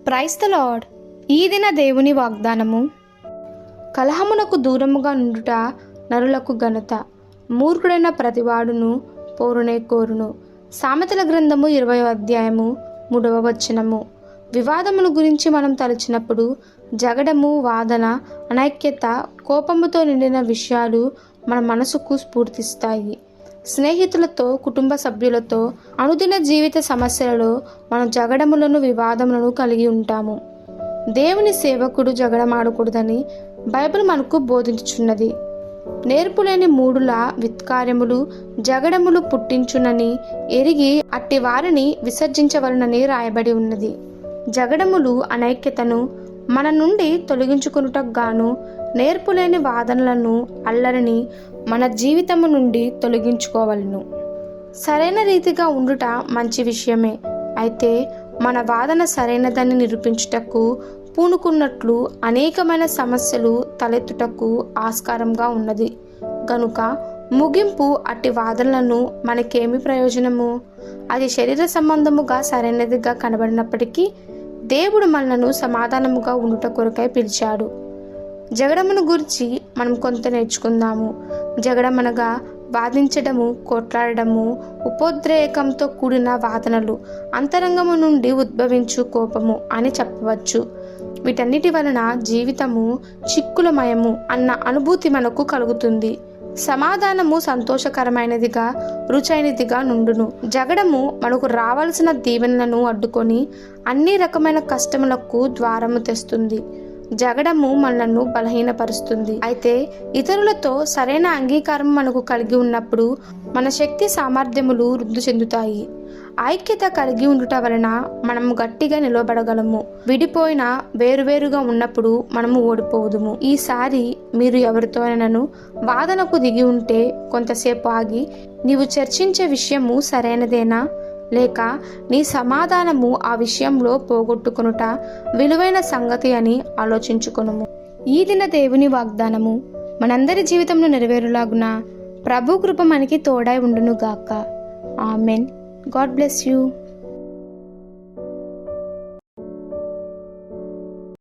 Praise the lord. ఈ దిన దేవుని వాగ్దానము. కలహమునకు దూరముగా నుండుట నరులకు ఘనత, మూర్ఖుడైన ప్రతివాడును పోరునే కోరును. సామెతల గ్రంథము 20వ అధ్యాయము 3వ వచనము. వివాదముల గురించి మనం తలచినప్పుడు జగడము, వాదన, అనైక్యత, కోపముతో నిండిన విషయాలు మన మనసుకు స్ఫూర్తిస్తాయి. స్నేహితులతో, కుటుంబ సభ్యులతో అనుదిన జీవిత సమస్యలలో మనం జగడములను, వివాదములను కలిగి ఉంటాము. దేవుని సేవకుడు జగడమాడకూడదని బైబిల్ మనకు బోధించుచున్నది. నేర్పులేని మూడుల విత్కార్యములు జగడములు పుట్టించునని ఎరిగి అట్టి వారిని విసర్జించవలనని రాయబడి ఉన్నది. జగడములు అనైక్యతను మన నుండి తొలగించుకొనుటకు గాను నేర్పులేని వాదనలను, అల్లరిని మన జీవితము నుండి తొలగించుకోవలను. సరైన రీతిగా ఉండుట మంచి విషయమే. అయితే మన వాదన సరైనదని నిరూపించుటకు పూనుకున్నట్లు అనేకమైన సమస్యలు తలెత్తుటకు ఆస్కారంగా ఉన్నది. గనుక ముగింపు అట్టి వాదనలను మనకేమి ప్రయోజనము? అది శరీర సంబంధముగా సరైనదిగా కనబడినప్పటికీ దేవుడు మనలను సమాధానముగా ఉండుట కొరకై పిలిచాడు. జగడమును గురించి మనం కొంత నేర్చుకుందాము. జగడమనగా వాదించడము, కొట్లాడడము, ఉపోద్రేకంతో కూడిన వాదనలు, అంతరంగము నుండి ఉద్భవించు కోపము అని చెప్పవచ్చు. వీటన్నిటి వలన జీవితము చిక్కులమయము అన్న అనుభూతి మనకు కలుగుతుంది. సమాధానము సంతోషకరమైనదిగా, రుచైనదిగా నుండును. జగడము మనకు రావాల్సిన దీవెనలను అడ్డుకొని అన్ని రకమైన కష్టములకు ద్వారము తెస్తుంది. జగడము మనలను బలహీనపరుస్తుంది. అయితే ఇతరులతో సరైన అంగీకారం మనకు కలిగి ఉన్నప్పుడు మన శక్తి సామర్థ్యములు వృద్ధి చెందుతాయి. ఐక్యత కలిగి ఉండుట వలన మనము గట్టిగా నిలబడగలము. విడిపోయిన వేరువేరుగా ఉన్నప్పుడు మనము ఓడిపోదుము. ఈసారి మీరు ఎవరితోనైనాను వాదనకు దిగి ఉంటే కొంతసేపు ఆగి, నీవు చర్చించే విషయము సరైనదేనా, లేక నీ సమాధానము ఆ విషయంలో పోగొట్టుకొనుట విలువైన సంగతి అని ఆలోచించుకొనుము. ఈ దిన దేవుని వాగ్దానము మనందరి జీవితంలో నెరవేరులాగున ప్రభు కృప మనకి తోడై ఉండును గాక. ఆమెన్. God bless you.